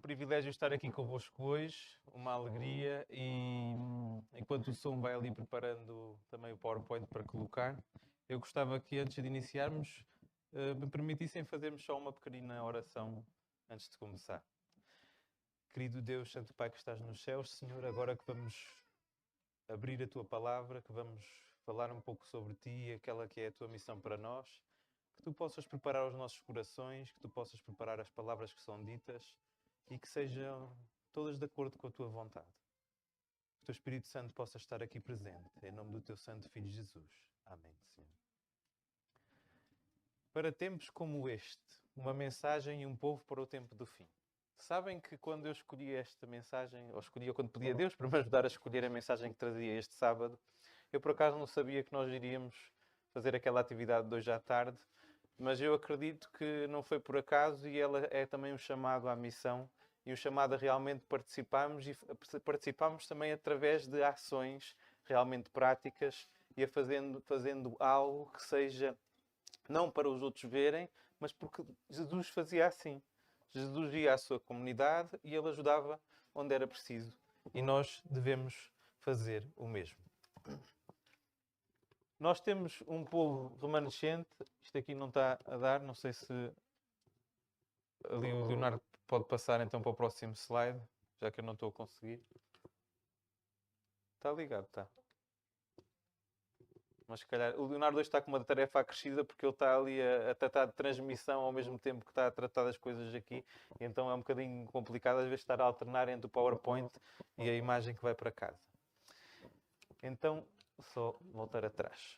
privilégio estar aqui convosco hoje, uma alegria e enquanto o som vai ali preparando também o PowerPoint para colocar, eu gostava que antes de iniciarmos me permitissem fazermos só uma pequenina oração antes de começar. Querido Deus, Santo Pai que estás nos céus, Senhor, agora que vamos abrir a Tua Palavra, que vamos falar um pouco sobre Ti, aquela que é a Tua missão para nós, que Tu possas preparar os nossos corações, que Tu possas preparar as palavras que são ditas e que sejam todas de acordo com a Tua vontade. Que o Teu Espírito Santo possa estar aqui presente, em nome do Teu Santo Filho Jesus. Amém, Senhor. Para tempos como este, uma mensagem e um povo para o tempo do fim. Sabem que quando eu escolhi esta mensagem, ou escolhi quando pedi a Deus para me ajudar a escolher a mensagem que trazia este sábado, eu por acaso não sabia que nós iríamos fazer aquela atividade de hoje à tarde, mas eu acredito que não foi por acaso e ela é também um chamado à missão e um chamado a realmente participarmos e participamos também através de ações realmente práticas e fazendo algo que seja não para os outros verem, mas porque Jesus fazia assim. Jesus ia à sua comunidade e ele ajudava onde era preciso. E nós devemos fazer o mesmo. Nós temos um povo remanescente. Isto aqui não está a dar, não sei se ali o Leonardo pode passar então para o próximo slide, já que eu não estou a conseguir. Está ligado, está. Mas se calhar o Leonardo hoje está com uma tarefa acrescida porque ele está ali a tratar de transmissão ao mesmo tempo que está a tratar das coisas aqui. E então é um bocadinho complicado às vezes estar a alternar entre o PowerPoint e a imagem que vai para casa. Então, só voltar atrás.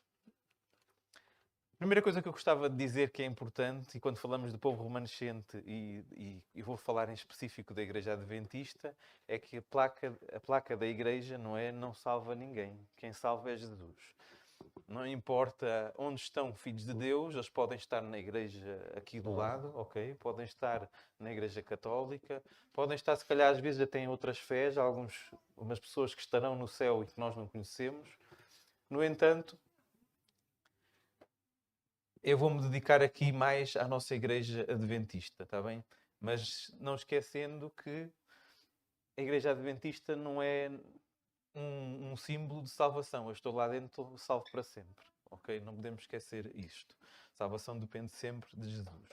A primeira coisa que eu gostava de dizer que é importante, e quando falamos do povo remanescente, e vou falar em específico da Igreja Adventista, é que a placa da Igreja não salva ninguém. Quem salva é Jesus. Não importa onde estão filhos de Deus, eles podem estar na igreja aqui do lado, ok? Podem estar na igreja católica, podem estar, se calhar, às vezes até em outras fés, algumas pessoas que estarão no céu e que nós não conhecemos. No entanto, eu vou-me dedicar aqui mais à nossa igreja adventista, está bem? Mas não esquecendo que a igreja adventista não é um símbolo de salvação. Eu estou lá dentro, estou salvo para sempre. Ok? Não podemos esquecer isto. Salvação depende sempre de Jesus.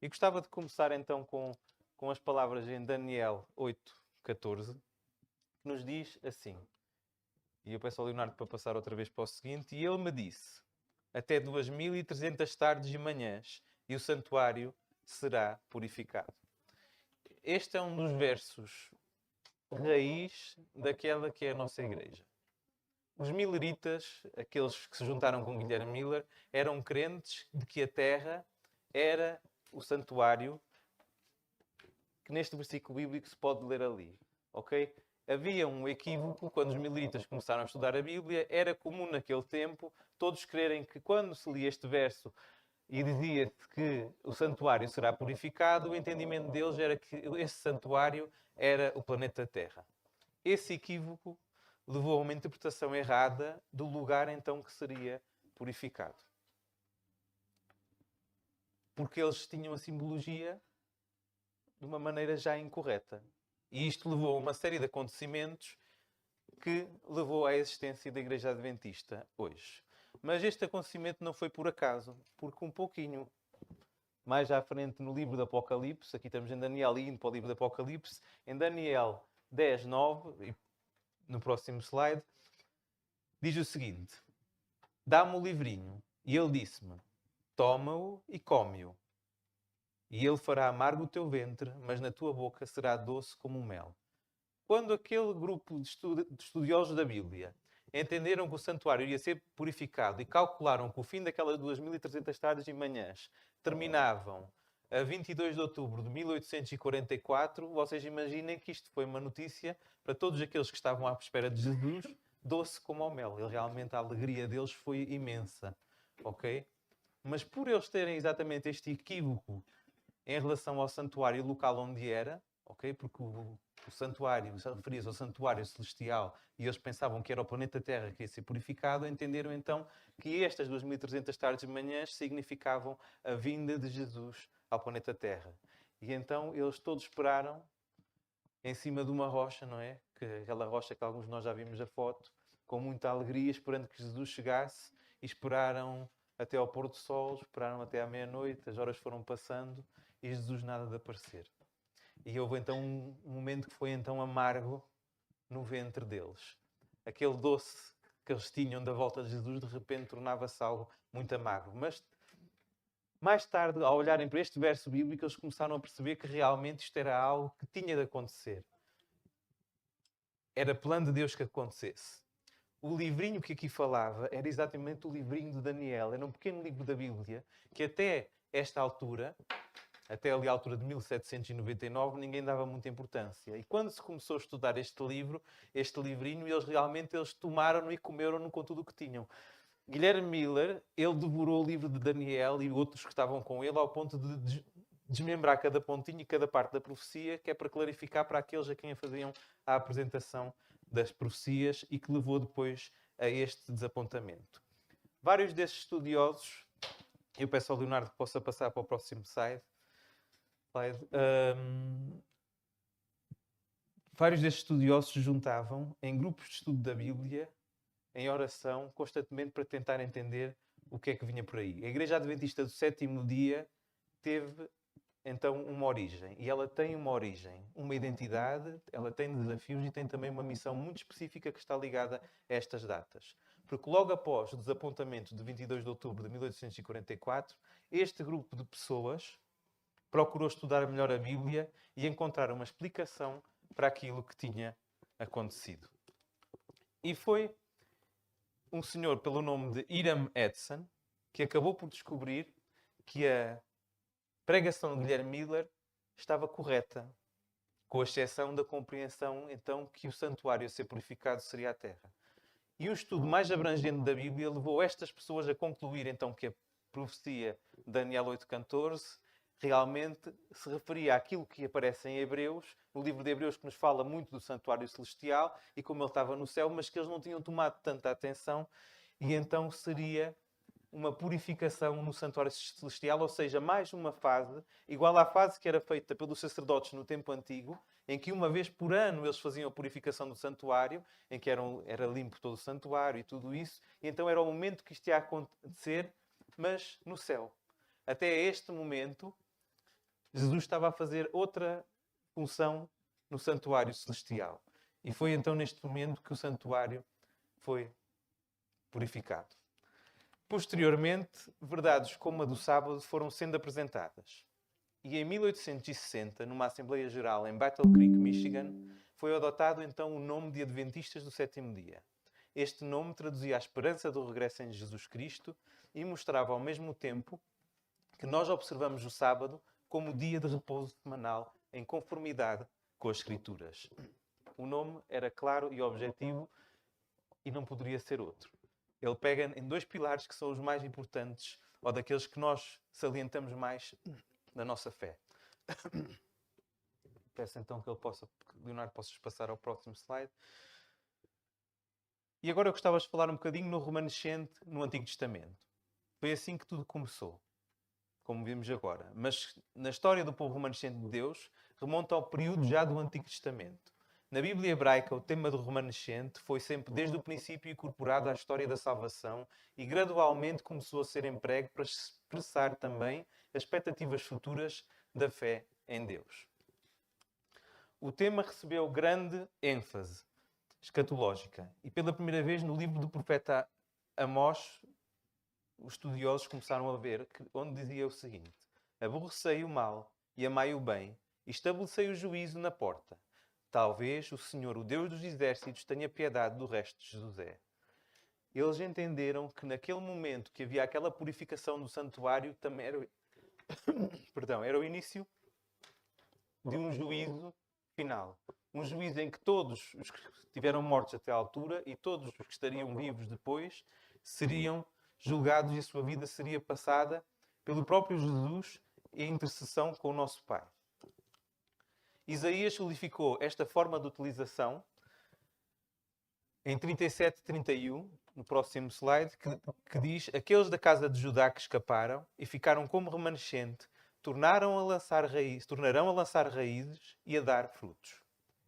E gostava de começar então com as palavras em Daniel 8:14, que nos diz assim. E eu peço ao Leonardo para passar outra vez para o seguinte. E ele me disse, até 2300 tardes e manhãs, e o santuário será purificado. Este é um dos versos raiz daquela que é a nossa igreja. Os mileritas, aqueles que se juntaram com Guilherme Miller, eram crentes de que a terra era o santuário que neste versículo bíblico se pode ler ali. Ok? Havia um equívoco quando os mileritas começaram a estudar a Bíblia. Era comum naquele tempo todos crerem que quando se lia este verso e dizia-se que o santuário será purificado, o entendimento deles era que esse santuário era o planeta Terra. Esse equívoco levou a uma interpretação errada do lugar então que seria purificado. Porque eles tinham a simbologia de uma maneira já incorreta. E isto levou a uma série de acontecimentos que levou à existência da Igreja Adventista hoje. Mas este acontecimento não foi por acaso, porque um pouquinho mais à frente no livro do Apocalipse, aqui estamos em Daniel e indo para o livro do Apocalipse, em Daniel 10:9, e no próximo slide, diz o seguinte: dá-me o livrinho. E ele disse-me, toma-o e come-o. E ele fará amargo o teu ventre, mas na tua boca será doce como o mel. Quando aquele grupo de estudiosos da Bíblia entenderam que o santuário ia ser purificado e calcularam que o fim daquelas 2300 tardes e manhãs terminavam a 22 de outubro de 1844, vocês imaginem que isto foi uma notícia para todos aqueles que estavam à espera de Jesus, doce como ao mel. Realmente a alegria deles foi imensa, ok? Mas por eles terem exatamente este equívoco em relação ao santuário local onde era, ok? Porque o santuário, referia-se ao santuário celestial e eles pensavam que era o planeta Terra que ia ser purificado, entenderam então que estas 2300 tardes e manhãs significavam a vinda de Jesus ao planeta Terra. E então eles todos esperaram em cima de uma rocha, não é? Que aquela rocha que alguns de nós já vimos a foto, com muita alegria, esperando que Jesus chegasse, e esperaram até ao pôr do sol, esperaram até à meia-noite, as horas foram passando e Jesus nada de aparecer. E houve então um momento que foi então amargo no ventre deles. Aquele doce que eles tinham da volta de Jesus, de repente tornava-se algo muito amargo. Mas mais tarde, ao olharem para este verso bíblico, eles começaram a perceber que realmente isto era algo que tinha de acontecer. Era plano de Deus que acontecesse. O livrinho que aqui falava era exatamente o livrinho de Daniel. Era um pequeno livro da Bíblia que até esta altura, até ali à altura de 1799, ninguém dava muita importância. E quando se começou a estudar este livro, este livrinho, eles tomaram-no e comeram-no com tudo o que tinham. Guilherme Miller, ele devorou o livro de Daniel e outros que estavam com ele ao ponto de desmembrar cada pontinho e cada parte da profecia, que é para clarificar para aqueles a quem faziam a apresentação das profecias e que levou depois a este desapontamento. Vários desses estudiosos, eu peço ao Leonardo que possa passar para o próximo slide. Vários desses estudiosos se juntavam em grupos de estudo da Bíblia, em oração, constantemente para tentar entender o que é que vinha por aí. A Igreja Adventista do Sétimo Dia teve então uma origem. E ela tem uma origem, uma identidade, ela tem desafios e tem também uma missão muito específica que está ligada a estas datas. Porque logo após o desapontamento de 22 de outubro de 1844, este grupo de pessoas procurou estudar melhor a Bíblia e encontrar uma explicação para aquilo que tinha acontecido. E foi um senhor pelo nome de Hiram Edson que acabou por descobrir que a pregação de Guilherme Miller estava correta, com exceção da compreensão então que o santuário a ser purificado seria a terra. E um estudo mais abrangente da Bíblia levou estas pessoas a concluir então que a profecia de Daniel 8,14 realmente se referia àquilo que aparece em Hebreus, no livro de Hebreus, que nos fala muito do santuário celestial e como ele estava no céu, mas que eles não tinham tomado tanta atenção, e então seria uma purificação no santuário celestial, ou seja, mais uma fase, igual à fase que era feita pelos sacerdotes no tempo antigo, em que uma vez por ano eles faziam a purificação do santuário, em que era limpo todo o santuário e tudo isso, e então era o momento que isto ia acontecer, mas no céu. Até este momento, Jesus estava a fazer outra função no santuário celestial. E foi então neste momento que o santuário foi purificado. Posteriormente, verdades como a do sábado foram sendo apresentadas. E em 1860, numa Assembleia Geral em Battle Creek, Michigan, foi adotado então o nome de Adventistas do Sétimo Dia. Este nome traduzia a esperança do regresso em Jesus Cristo e mostrava ao mesmo tempo que nós observamos o sábado como dia de repouso semanal em conformidade com as Escrituras. O nome era claro e objetivo e não poderia ser outro. Ele pega em dois pilares que são os mais importantes ou daqueles que nós salientamos mais na nossa fé. Peço então que Leonardo possa passar ao próximo slide. E agora eu gostava de falar um bocadinho no remanescente no Antigo Testamento. Foi assim que tudo começou, como vimos agora. Mas na história do povo remanescente de Deus, remonta ao período já do Antigo Testamento. Na Bíblia hebraica, o tema do remanescente foi sempre desde o princípio incorporado à história da salvação e gradualmente começou a ser emprego para expressar também as expectativas futuras da fé em Deus. O tema recebeu grande ênfase escatológica e pela primeira vez no livro do profeta Amós, os estudiosos começaram a ver onde dizia o seguinte: aborrecei o mal e amai o bem, e estabelecei o juízo na porta. Talvez o Senhor, o Deus dos exércitos, tenha piedade do resto de José. Eles entenderam que naquele momento que havia aquela purificação do santuário, também era o início de um juízo final. Um juízo em que todos os que estiveram mortos até à altura e todos os que estariam vivos depois seriam julgados e a sua vida seria passada pelo próprio Jesus em intercessão com o nosso Pai. Isaías solidificou esta forma de utilização em 37:31, no próximo slide, que diz: aqueles da casa de Judá que escaparam e ficaram como remanescente tornarão a lançar raízes e a dar frutos.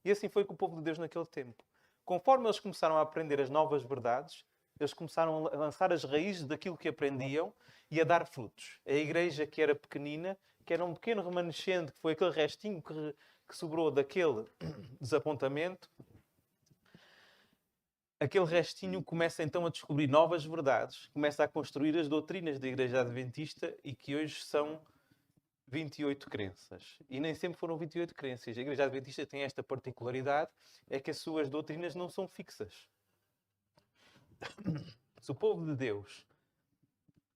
E assim foi com o povo de Deus naquele tempo. Conforme eles começaram a aprender as novas verdades, eles começaram a lançar as raízes daquilo que aprendiam e a dar frutos. A igreja que era pequenina, que era um pequeno remanescente, que foi aquele restinho que sobrou daquele desapontamento, aquele restinho começa então a descobrir novas verdades, começa a construir as doutrinas da Igreja Adventista e que hoje são 28 crenças. E nem sempre foram 28 crenças. A Igreja Adventista tem esta particularidade, é que as suas doutrinas não são fixas. Se o povo de Deus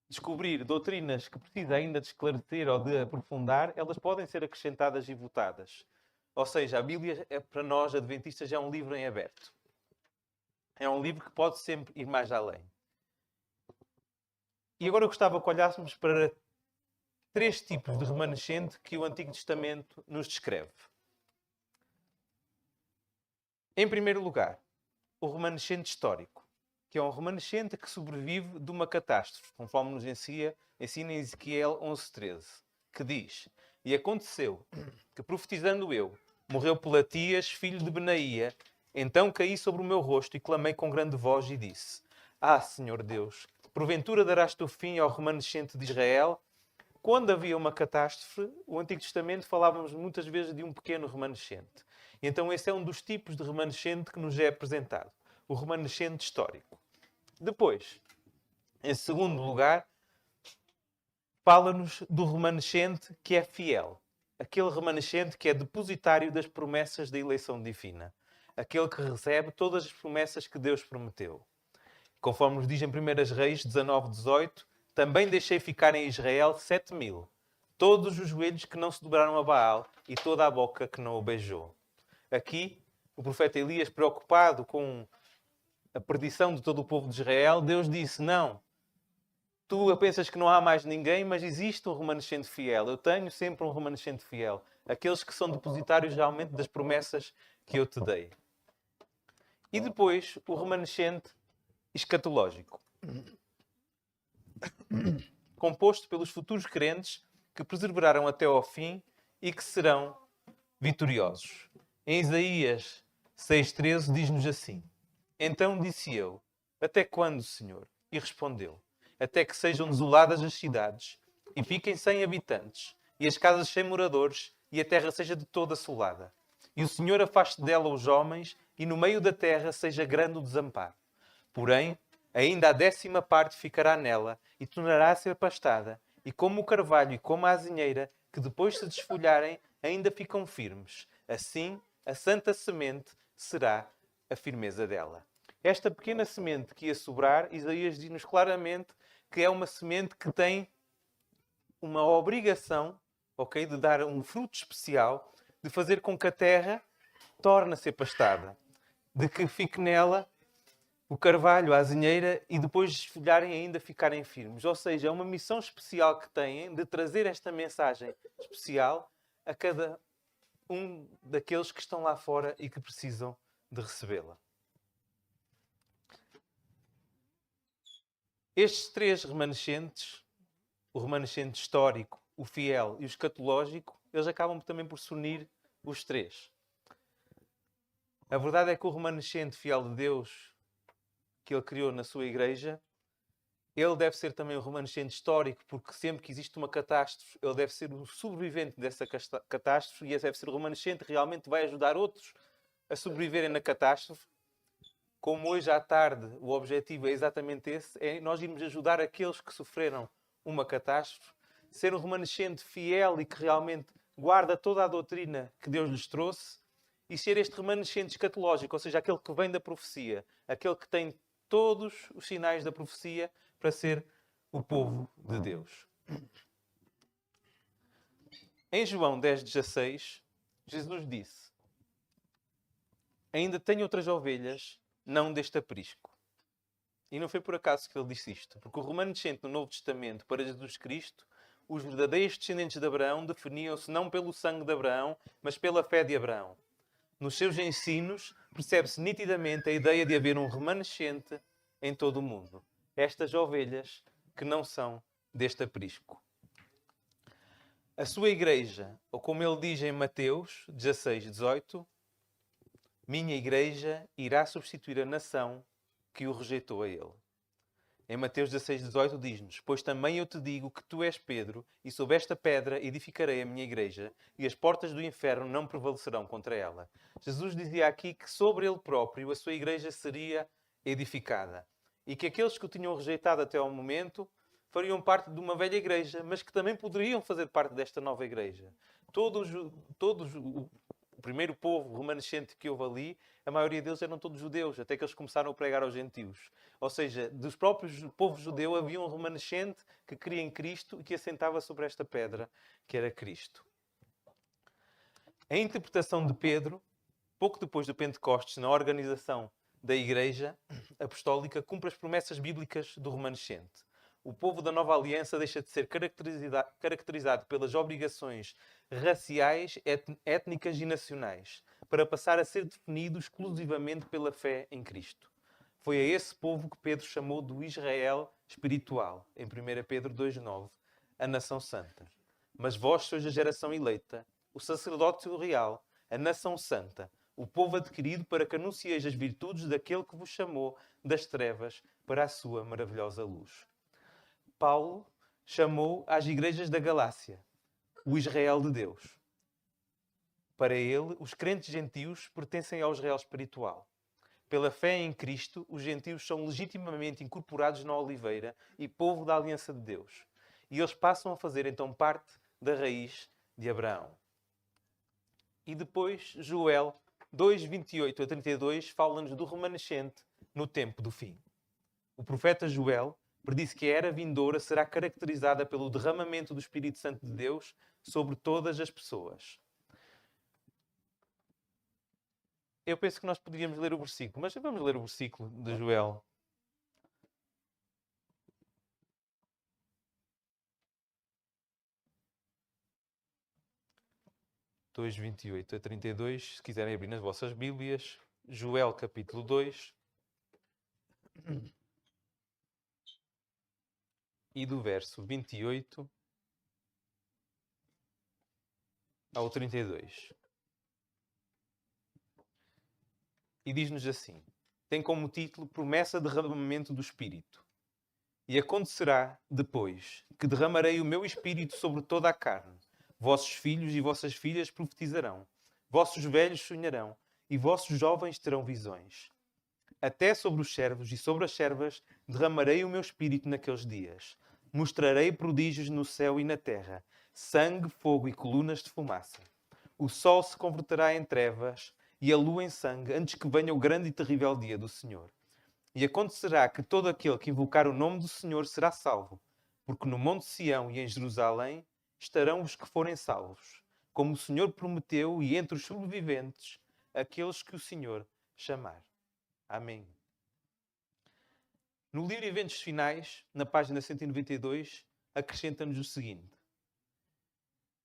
descobrir doutrinas que precisa ainda de esclarecer ou de aprofundar, elas podem ser acrescentadas e votadas. Ou seja, a Bíblia, para nós adventistas, é um livro em aberto. É um livro que pode sempre ir mais além. E agora eu gostava que olhássemos para 3 tipos de remanescente que o Antigo Testamento nos descreve. Em primeiro lugar, o remanescente histórico, que é um remanescente que sobrevive de uma catástrofe, conforme nos ensina Ezequiel 11:13, que diz: E aconteceu que, profetizando eu, morreu Pelatias, filho de Benaía. Então caí sobre o meu rosto e clamei com grande voz e disse: Ah, Senhor Deus, porventura darás tu fim ao remanescente de Israel? Quando havia uma catástrofe, o Antigo Testamento falávamos muitas vezes de um pequeno remanescente. Então esse é um dos tipos de remanescente que nos é apresentado. O remanescente histórico. Depois, em segundo lugar, fala-nos do remanescente que é fiel. Aquele remanescente que é depositário das promessas da eleição divina. Aquele que recebe todas as promessas que Deus prometeu. Conforme nos diz em 1 Reis 19:18, também deixei ficar em Israel 7.000, todos os joelhos que não se dobraram a Baal e toda a boca que não o beijou. Aqui, o profeta Elias, preocupado com a perdição de todo o povo de Israel, Deus disse: não, tu pensas que não há mais ninguém, mas existe um remanescente fiel. Eu tenho sempre um remanescente fiel. Aqueles que são depositários realmente das promessas que eu te dei. E depois, o remanescente escatológico, composto pelos futuros crentes que perseveraram até ao fim e que serão vitoriosos. Em Isaías 6:13 diz-nos assim: Então disse eu: Até quando, Senhor? E respondeu: Até que sejam desoladas as cidades e fiquem sem habitantes, e as casas sem moradores, e a terra seja de toda assolada. E o Senhor afaste dela os homens, e no meio da terra seja grande o desamparo. Porém, ainda a 10ª parte ficará nela, e tornará a ser pastada, e como o carvalho e como a azinheira, que depois se desfolharem, ainda ficam firmes. Assim, a santa semente será a firmeza dela. Esta pequena semente que ia sobrar, Isaías diz-nos claramente que é uma semente que tem uma obrigação, ok, de dar um fruto especial, de fazer com que a terra torne a ser pastada, de que fique nela o carvalho, a azinheira, e depois de desfolharem ainda ficarem firmes. Ou seja, é uma missão especial que têm de trazer esta mensagem especial a cada um daqueles que estão lá fora e que precisam de recebê-la. Estes 3 remanescentes, o remanescente histórico, o fiel e o escatológico, eles acabam também por se unir os 3. A verdade é que o remanescente fiel de Deus que ele criou na sua igreja, ele deve ser também um remanescente histórico, porque sempre que existe uma catástrofe, ele deve ser o sobrevivente dessa catástrofe e esse deve ser o remanescente que realmente vai ajudar outros a sobreviverem na catástrofe. Como hoje à tarde o objetivo é exatamente esse, é nós irmos ajudar aqueles que sofreram uma catástrofe, ser um remanescente fiel e que realmente guarda toda a doutrina que Deus lhes trouxe, e ser este remanescente escatológico, ou seja, aquele que vem da profecia, aquele que tem todos os sinais da profecia para ser o povo de Deus. Em João 10:16, Jesus disse: Ainda tenho outras ovelhas, não deste aprisco. E não foi por acaso que ele disse isto, porque o remanescente no Novo Testamento para Jesus Cristo, os verdadeiros descendentes de Abraão definiam-se não pelo sangue de Abraão, mas pela fé de Abraão. Nos seus ensinos, percebe-se nitidamente a ideia de haver um remanescente em todo o mundo. Estas ovelhas que não são deste aprisco. A sua igreja, ou como ele diz em Mateus 16:18, minha igreja irá substituir a nação que o rejeitou a ele. Em Mateus 16:18 diz-nos: Pois também eu te digo que tu és Pedro, e sob esta pedra edificarei a minha igreja, e as portas do inferno não prevalecerão contra ela. Jesus dizia aqui que sobre ele próprio a sua igreja seria edificada. E que aqueles que o tinham rejeitado até ao momento fariam parte de uma velha igreja, mas que também poderiam fazer parte desta nova igreja. Todos o primeiro povo remanescente que houve ali, a maioria deles eram todos judeus, até que eles começaram a pregar aos gentios. Ou seja, dos próprios povo judeu havia um remanescente que cria em Cristo e que assentava sobre esta pedra, que era Cristo. A interpretação de Pedro, pouco depois do Pentecostes, na organização da Igreja Apostólica, cumpre as promessas bíblicas do remanescente. O povo da nova aliança deixa de ser caracterizado pelas obrigações raciais, étnicas e nacionais, para passar a ser definido exclusivamente pela fé em Cristo. Foi a esse povo que Pedro chamou do Israel espiritual, em 1 Pedro 2,9, a nação santa. Mas vós sois a geração eleita, o sacerdócio real, a nação santa, o povo adquirido para que anuncieis as virtudes daquele que vos chamou das trevas para a sua maravilhosa luz. Paulo chamou às igrejas da Galácia o Israel de Deus. Para ele, os crentes gentios pertencem ao Israel espiritual. Pela fé em Cristo, os gentios são legitimamente incorporados na oliveira e povo da aliança de Deus. E eles passam a fazer então parte da raiz de Abraão. E depois, Joel 2:28 a 32 fala-nos do remanescente no tempo do fim. O profeta Joel predisse que a era vindoura será caracterizada pelo derramamento do Espírito Santo de Deus sobre todas as pessoas. Eu penso que nós poderíamos ler o versículo, mas vamos ler o versículo de Joel. Dois, 28 a 32, se quiserem abrir nas vossas Bíblias, Joel capítulo 2, e do verso 28 ao 32. E diz-nos assim, tem como título Promessa de derramamento do Espírito. E acontecerá depois que derramarei o meu Espírito sobre toda a carne. Vossos filhos e vossas filhas profetizarão. Vossos velhos sonharão e vossos jovens terão visões. Até sobre os servos e sobre as servas derramarei o meu Espírito naqueles dias. Mostrarei prodígios no céu e na terra, sangue, fogo e colunas de fumaça. O sol se converterá em trevas e a lua em sangue, antes que venha o grande e terrível dia do Senhor. E acontecerá que todo aquele que invocar o nome do Senhor será salvo, porque no Monte Sião e em Jerusalém estarão os que forem salvos, como o Senhor prometeu, e entre os sobreviventes, aqueles que o Senhor chamar. Amém. No livro Eventos Finais, na página 192, acrescenta-nos o seguinte.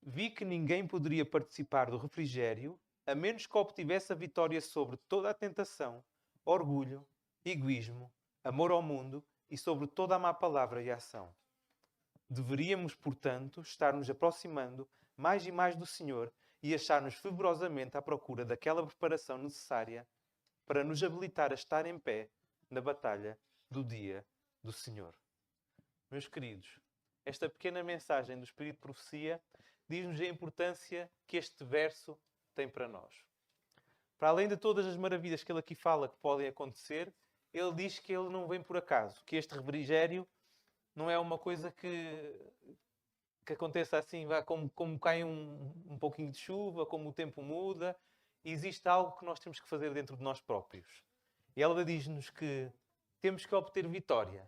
Vi que ninguém poderia participar do refrigério a menos que obtivesse a vitória sobre toda a tentação, orgulho, egoísmo, amor ao mundo e sobre toda a má palavra e ação. Deveríamos, portanto, estar nos aproximando mais e mais do Senhor e achar-nos fervorosamente à procura daquela preparação necessária para nos habilitar a estar em pé na batalha do dia do Senhor. Meus queridos, esta pequena mensagem do Espírito de Profecia diz-nos a importância que este verso tem para nós. Para além de todas as maravilhas que ele aqui fala que podem acontecer, ele diz que ele não vem por acaso, que este refrigério não é uma coisa que aconteça assim, como cai um pouquinho de chuva, como o tempo muda. Existe algo que nós temos que fazer dentro de nós próprios. E ela diz-nos que temos que obter vitória.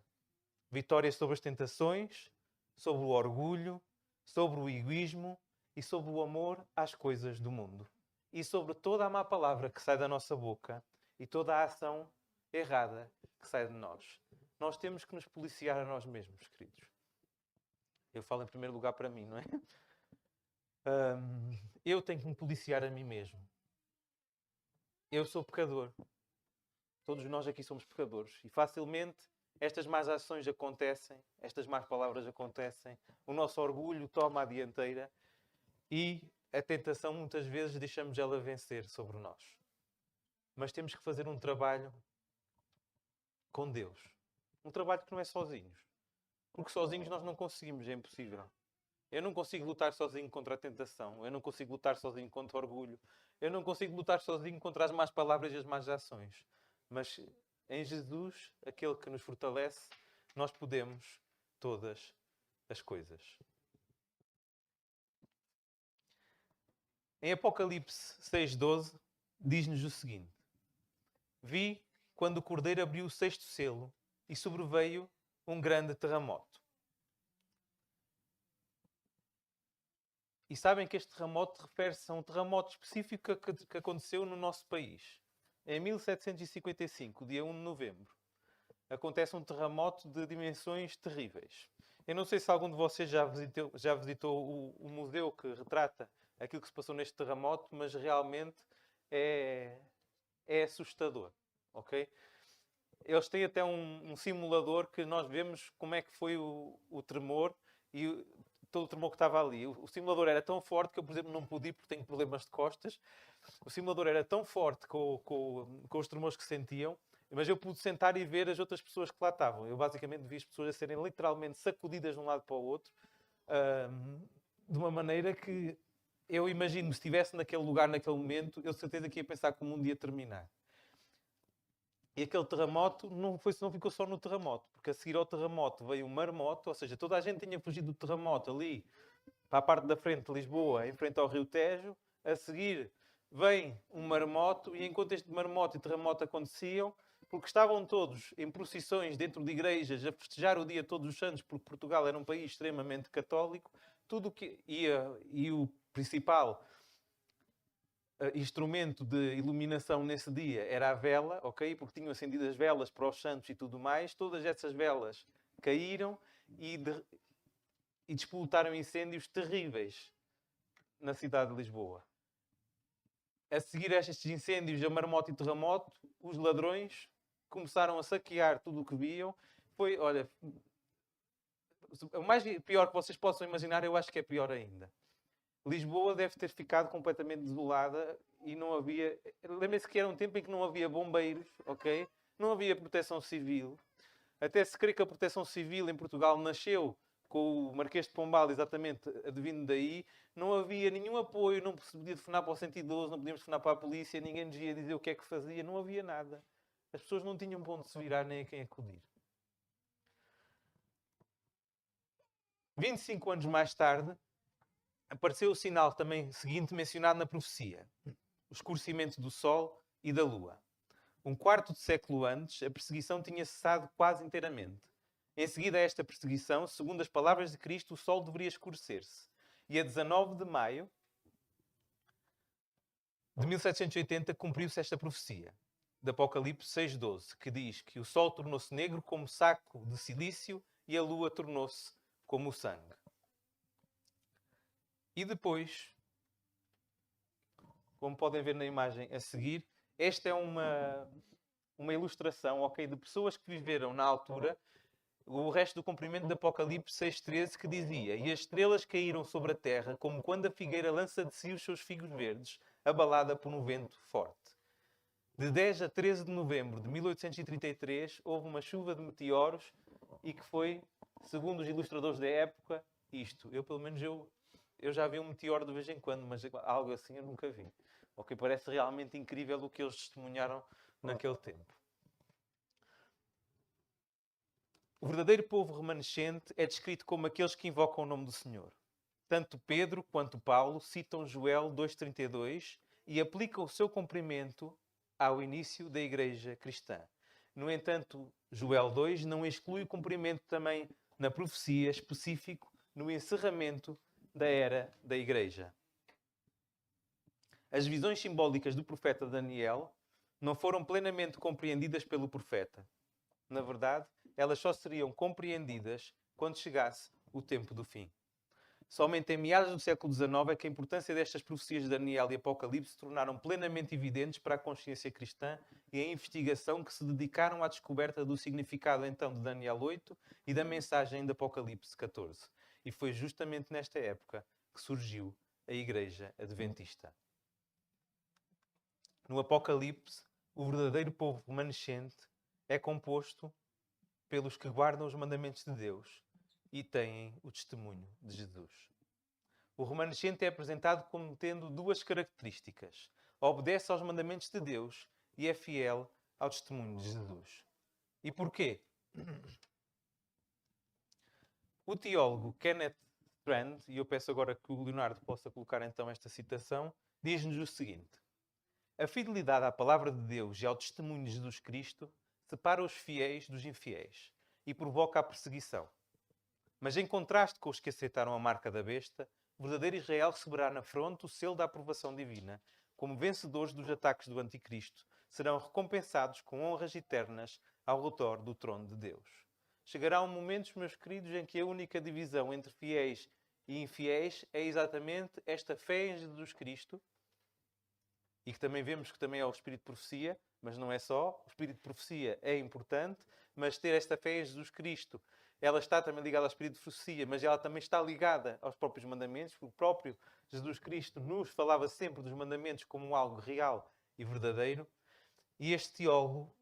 Vitória sobre as tentações, sobre o orgulho, sobre o egoísmo e sobre o amor às coisas do mundo. E sobre toda a má palavra que sai da nossa boca e toda a ação errada que sai de nós. Nós temos que nos policiar a nós mesmos, queridos. Eu falo em primeiro lugar para mim, não é? Eu tenho que me policiar a mim mesmo. Eu sou pecador. Todos nós aqui somos pecadores. E facilmente estas más ações acontecem, estas más palavras acontecem, o nosso orgulho toma a dianteira e a tentação muitas vezes deixamos ela vencer sobre nós. mas temos que fazer um trabalho com Deus. Um trabalho que não é sozinhos. Porque sozinhos nós não conseguimos, é impossível. Eu não consigo lutar sozinho contra a tentação. Eu não consigo lutar sozinho contra o orgulho. Eu não consigo lutar sozinho contra as más palavras e as más ações. Mas em Jesus, aquele que nos fortalece, nós podemos todas as coisas. Em Apocalipse 6,12, diz-nos o seguinte: Vi quando o Cordeiro abriu o sexto selo e sobreveio um grande terremoto. E sabem que este terremoto refere-se a um terremoto específico que aconteceu no nosso país. Em 1755, dia 1 de novembro, acontece um terremoto de dimensões terríveis. Eu não sei se algum de vocês já visitou o museu que retrata aquilo que se passou neste terremoto, mas realmente é assustador. Ok? Eles têm até um simulador que nós vemos como é que foi o tremor e todo o tremor que estava ali. O simulador era tão forte que eu, por exemplo, não pude ir porque tenho problemas de costas. O simulador era tão forte com os tremores que sentiam, mas eu pude sentar e ver as outras pessoas que lá estavam. Eu basicamente vi as pessoas a serem literalmente sacudidas de um lado para o outro, de uma maneira que eu imagino, se estivesse naquele lugar, naquele momento, eu de certeza que ia pensar como um dia terminar. E aquele terremoto não ficou só no terremoto, porque a seguir ao terremoto veio um maremoto, ou seja, toda a gente tinha fugido do terremoto ali para a parte da frente de Lisboa, em frente ao Rio Tejo. A seguir vem um maremoto, e enquanto este maremoto e terremoto aconteciam, porque estavam todos em procissões dentro de igrejas a festejar o dia todos os santos, porque Portugal era um país extremamente católico, tudo que ia, e o principal instrumento de iluminação nesse dia era a vela, ok? Porque tinham acendido as velas para os santos e tudo mais. Todas essas velas caíram e despolutaram incêndios terríveis na cidade de Lisboa. A seguir a estes incêndios, a maremoto e terremoto, os ladrões começaram a saquear tudo o que viam. Foi, olha, o mais pior que vocês possam imaginar, eu acho que é pior ainda. Lisboa deve ter ficado completamente desolada e não havia... Lembrem-se que era um tempo em que não havia bombeiros, ok? Não havia proteção civil. Até se crê que a proteção civil em Portugal nasceu com o Marquês de Pombal, exatamente, advindo daí. Não havia nenhum apoio, não se podia telefonar para o 112, não podíamos telefonar para a polícia, ninguém nos ia dizer o que é que fazia, não havia nada. As pessoas não tinham para onde se virar nem a quem acudir. 25 anos mais tarde, apareceu o sinal também seguinte mencionado na profecia: o escurecimento do Sol e da Lua. Um quarto de século antes, a perseguição tinha cessado quase inteiramente. Em seguida a esta perseguição, segundo as palavras de Cristo, o Sol deveria escurecer-se. E a 19 de maio de 1780 cumpriu-se esta profecia, de Apocalipse 6,12, que diz que o Sol tornou-se negro como saco de silício e a Lua tornou-se como o sangue. E depois, como podem ver na imagem a seguir, esta é uma ilustração, ok, de pessoas que viveram na altura o resto do cumprimento de Apocalipse 6,13, que dizia: E as estrelas caíram sobre a terra, como quando a figueira lança de si os seus figos verdes, abalada por um vento forte. De 10 a 13 de novembro de 1833, houve uma chuva de meteoros e que foi, segundo os ilustradores da época, isto. Pelo menos, eu já vi um meteoro de vez em quando, mas algo assim eu nunca vi. Ok, parece realmente incrível o que eles testemunharam naquele tempo. O verdadeiro povo remanescente é descrito como aqueles que invocam o nome do Senhor. Tanto Pedro quanto Paulo citam Joel 2,32 e aplicam o seu cumprimento ao início da igreja cristã. No entanto, Joel 2 não exclui o cumprimento também na profecia específico no encerramento da era da igreja. As visões simbólicas do profeta Daniel não foram plenamente compreendidas pelo profeta. Na verdade, elas só seriam compreendidas quando chegasse o tempo do fim. Somente em meados do século XIX é que a importância destas profecias de Daniel e Apocalipse se tornaram plenamente evidentes para a consciência cristã e a investigação que se dedicaram à descoberta do significado então de Daniel 8 e da mensagem de Apocalipse 14. E foi justamente nesta época que surgiu a Igreja Adventista. No Apocalipse, o verdadeiro povo remanescente é composto pelos que guardam os mandamentos de Deus e têm o testemunho de Jesus. O remanescente é apresentado como tendo duas características: obedece aos mandamentos de Deus e é fiel ao testemunho de Jesus. E porquê? O teólogo Kenneth Strand, e eu peço agora que o Leonardo possa colocar então esta citação, diz-nos o seguinte: a fidelidade à palavra de Deus e ao testemunho de Jesus Cristo separa os fiéis dos infiéis e provoca a perseguição. Mas em contraste com os que aceitaram a marca da besta, o verdadeiro Israel receberá na fronte o selo da aprovação divina. Como vencedores dos ataques do anticristo, serão recompensados com honras eternas ao redor do trono de Deus. Chegará um momento, meus queridos, em que a única divisão entre fiéis e infiéis é exatamente esta fé em Jesus Cristo, e que também vemos que também é o espírito de profecia, mas não é só. O espírito de profecia é importante, mas ter esta fé em Jesus Cristo, ela está também ligada ao espírito de profecia, mas ela também está ligada aos próprios mandamentos, porque o próprio Jesus Cristo nos falava sempre dos mandamentos como algo real e verdadeiro. E este teólogo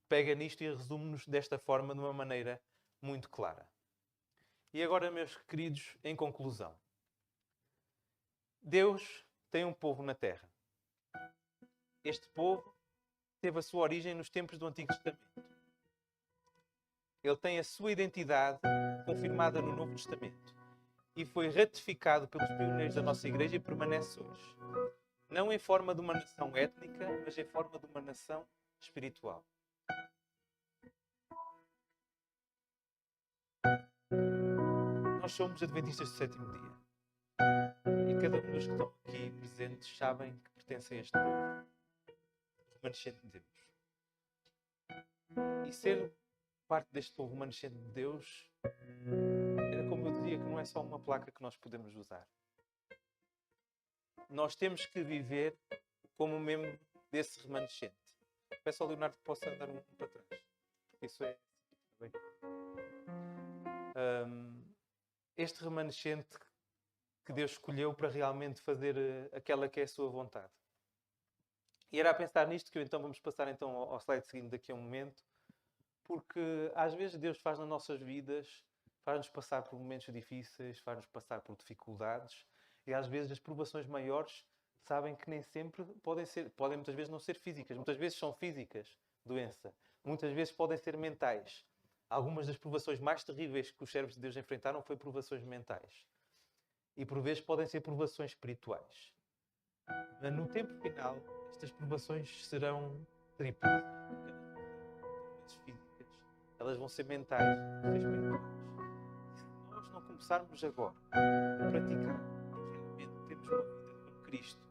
pega nisto e resume-nos desta forma de uma maneira muito clara. E agora, meus queridos, em conclusão. Deus tem um povo na terra. Este povo teve a sua origem nos tempos do Antigo Testamento. Ele tem a sua identidade confirmada no Novo Testamento e foi ratificado pelos pioneiros da nossa igreja e permanece hoje. Não em forma de uma nação étnica, mas em forma de uma nação espiritual. Nós somos adventistas do sétimo dia. E cada um dos que estão aqui presentes sabem que pertencem a este povo. Remanescente de Deus. E ser parte deste povo remanescente de Deus era, como eu dizia, que não é só uma placa que nós podemos usar. Nós temos que viver como membro desse remanescente. Peço ao Leonardo que possa dar um para trás. Isso é bem. Este remanescente que Deus escolheu para realmente fazer aquela que é a sua vontade. E era a pensar nisto que então vamos passar então ao slide seguinte daqui a um momento, porque às vezes Deus faz nas nossas vidas, faz-nos passar por momentos difíceis, faz-nos passar por dificuldades, e às vezes as provações maiores sabem que nem sempre podem muitas vezes não ser físicas, muitas vezes são físicas, doença, muitas vezes podem ser mentais. Algumas das provações mais terríveis que os servos de Deus enfrentaram foram provações mentais. E por vezes podem ser provações espirituais. Mas no tempo final, estas provações serão triplas. Físicas, elas vão ser mentais, vão ser espirituais. E se nós não começarmos agora a praticar e realmente termos uma vida com Cristo,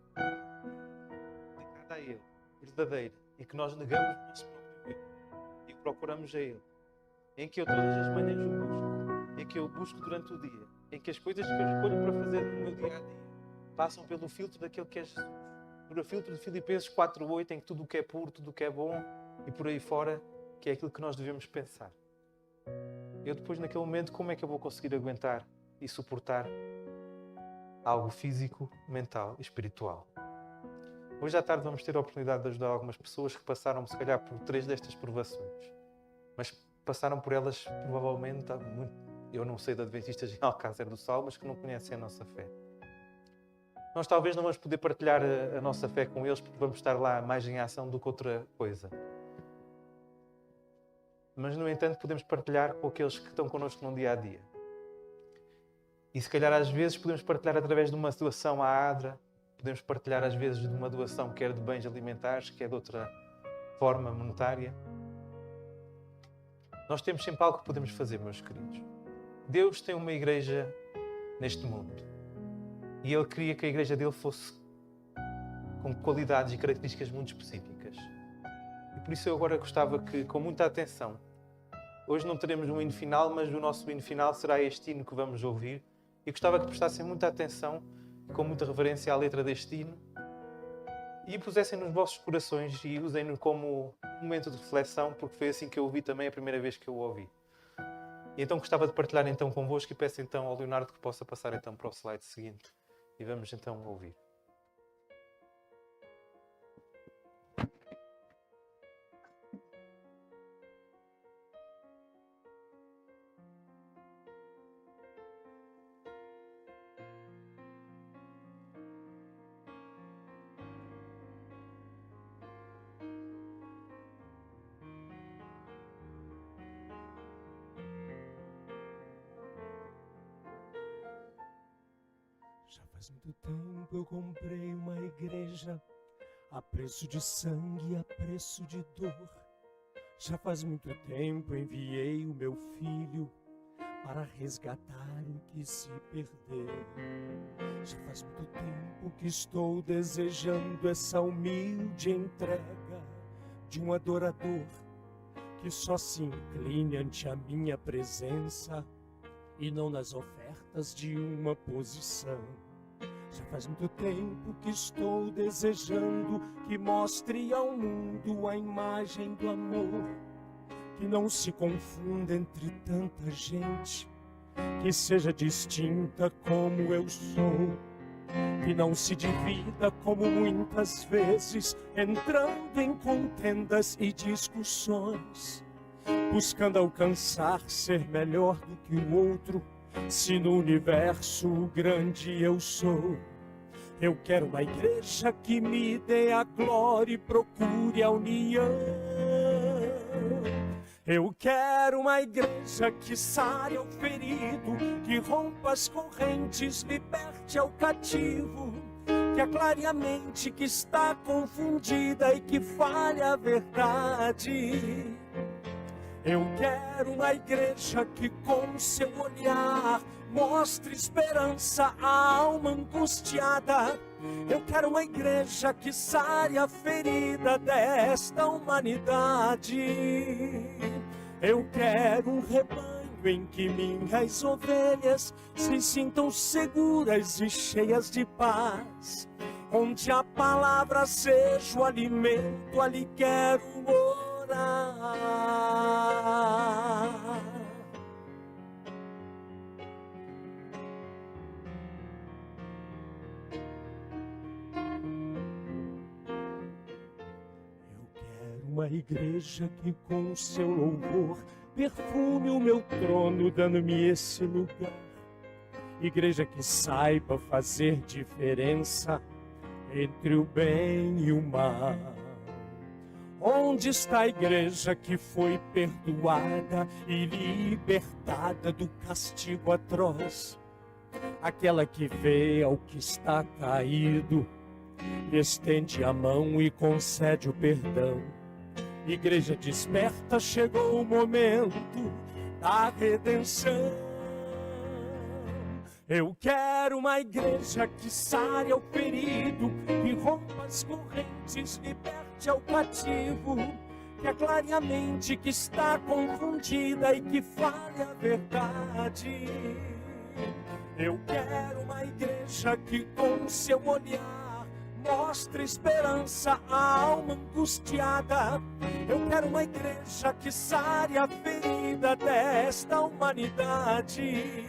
dedicada a Ele, verdadeira, e que nós negamos o nosso próprio eu e o procuramos a Ele, em que eu todas as manhãs o busco, em que eu busco durante o dia, em que as coisas que eu escolho para fazer no meu dia a dia passam pelo filtro daquele que é Jesus, pelo filtro de Filipenses 4:8, em que tudo o que é puro, tudo o que é bom e por aí fora, que é aquilo que nós devemos pensar. Eu depois, naquele momento, como é que eu vou conseguir aguentar e suportar algo físico, mental e espiritual? Hoje à tarde vamos ter a oportunidade de ajudar algumas pessoas que passaram, se calhar, por 3 destas provações. Mas passaram por elas, provavelmente, eu não sei de adventistas em Alcácer do Sal, mas que não conhecem a nossa fé. Nós talvez não vamos poder partilhar a nossa fé com eles porque vamos estar lá mais em ação do que outra coisa. Mas, no entanto, podemos partilhar com aqueles que estão connosco no dia a dia. E se calhar às vezes podemos partilhar através de uma doação à ADRA, podemos partilhar às vezes de uma doação quer de bens alimentares, quer de outra forma monetária. Nós temos sempre algo que podemos fazer, meus queridos. Deus tem uma igreja neste mundo. E Ele queria que a igreja dele fosse com qualidades e características muito específicas. E por isso eu agora gostava que, com muita atenção, hoje não teremos um hino final, mas o nosso hino final será este hino que vamos ouvir. E gostava que prestassem muita atenção, com muita reverência à letra deste hino, e pusessem nos vossos corações e usem-no como um momento de reflexão, porque foi assim que eu ouvi também a primeira vez que eu o ouvi. E então gostava de partilhar então convosco e peço então ao Leonardo que possa passar então para o slide seguinte. E vamos então ouvir. faz muito tempo eu comprei uma igreja a preço de sangue, a preço de dor. Já faz muito tempo enviei o meu filho para resgatar o que se perdeu. Já faz muito tempo que estou desejando essa humilde entrega de um adorador que só se incline ante a minha presença e não nas ofertas de uma posição. Já faz muito tempo que estou desejando que mostre ao mundo a imagem do amor, que não se confunda entre tanta gente, que seja distinta como eu sou, que não se divida como muitas vezes, entrando em contendas e discussões, buscando alcançar ser melhor do que o outro, se no universo grande eu sou. Eu quero uma igreja que me dê a glória e procure a união. Eu quero uma igreja que sare ao ferido, que rompa as correntes, liberte ao cativo, que aclare a mente que está confundida e que fale a verdade. Eu quero uma igreja que com seu olhar mostre esperança à alma angustiada. Eu quero uma igreja que sare a ferida desta humanidade. Eu quero um rebanho em que minhas ovelhas se sintam seguras e cheias de paz, onde a palavra seja o alimento, ali quero morar. Uma igreja que com seu louvor perfume o meu trono, dando-me esse lugar. Igreja que saiba fazer diferença entre o bem e o mal. Onde está a igreja que foi perdoada e libertada do castigo atroz? Aquela que vê ao que está caído, estende a mão e concede o perdão. Igreja desperta, chegou o momento da redenção. Eu quero uma igreja que sare ao ferido, que rompa as correntes, liberte ao cativo, que aclare a mente que está confundida e que fale a verdade. Eu quero uma igreja que com seu olhar mostre esperança à alma angustiada. Eu quero uma igreja que sare a ferida desta humanidade.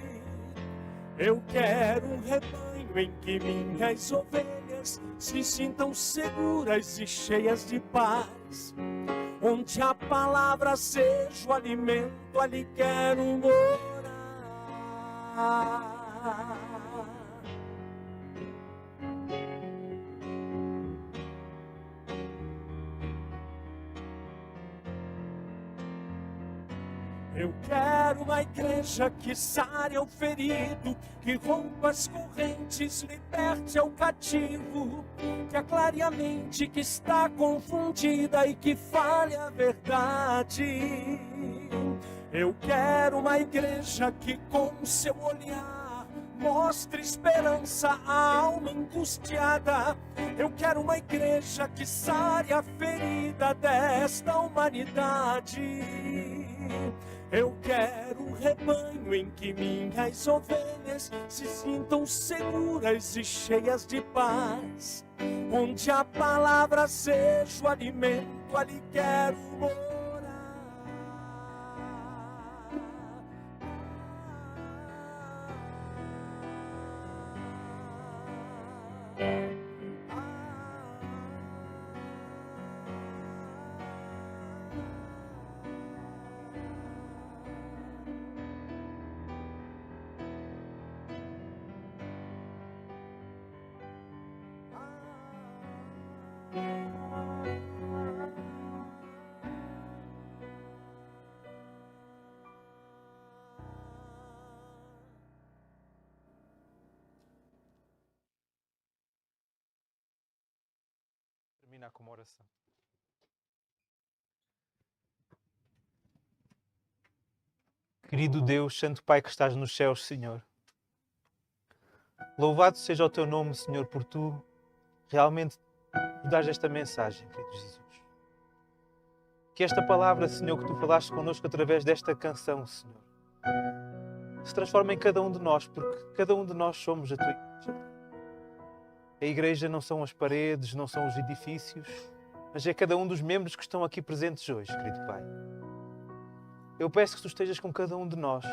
Eu quero um rebanho em que minhas ovelhas se sintam seguras e cheias de paz, onde a palavra seja o alimento, ali quero morar. Eu quero uma igreja que sare ao ferido, que rompa as correntes, liberte ao cativo, que aclare a mente que está confundida e que fale a verdade. Eu quero uma igreja que com seu olhar mostre esperança à alma angustiada. Eu quero uma igreja que sare a ferida desta humanidade. Eu quero um rebanho em que minhas ovelhas se sintam seguras e cheias de paz, onde a palavra seja o alimento, ali quero morar. terminar com uma oração. Querido Deus, Santo Pai que estás nos céus, Senhor. Louvado seja o teu nome, Senhor, por tu realmente nos dás esta mensagem, querido Jesus. Que esta palavra, Senhor, que tu falaste connosco através desta canção, Senhor, se transforme em cada um de nós, porque cada um de nós somos a tua igreja. A igreja não são as paredes, não são os edifícios, mas é cada um dos membros que estão aqui presentes hoje, querido Pai. Eu peço que tu estejas com cada um de nós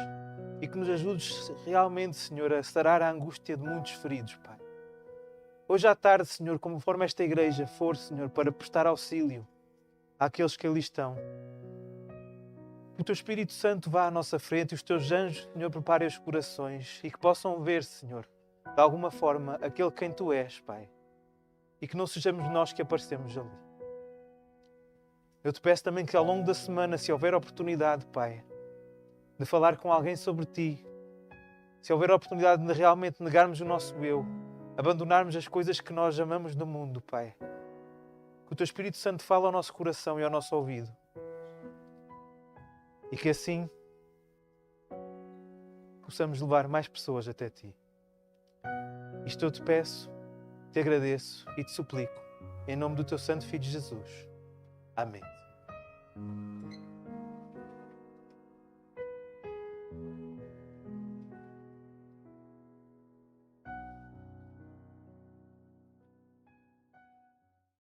e que nos ajudes realmente, Senhor, a sarar a angústia de muitos feridos, Pai. Hoje à tarde, Senhor, conforme esta igreja for, Senhor, para prestar auxílio àqueles que ali estão, que o teu Espírito Santo vá à nossa frente e os teus anjos, Senhor, preparem os corações e que possam ver, Senhor, de alguma forma, aquele quem tu és, Pai. E que não sejamos nós que aparecemos ali. Eu te peço também que ao longo da semana, se houver oportunidade, Pai, de falar com alguém sobre ti, se houver oportunidade de realmente negarmos o nosso eu, abandonarmos as coisas que nós amamos no mundo, Pai, que o teu Espírito Santo fale ao nosso coração e ao nosso ouvido. E que assim possamos levar mais pessoas até ti. Isto eu te peço, te agradeço e te suplico, em nome do teu Santo Filho Jesus. Amém.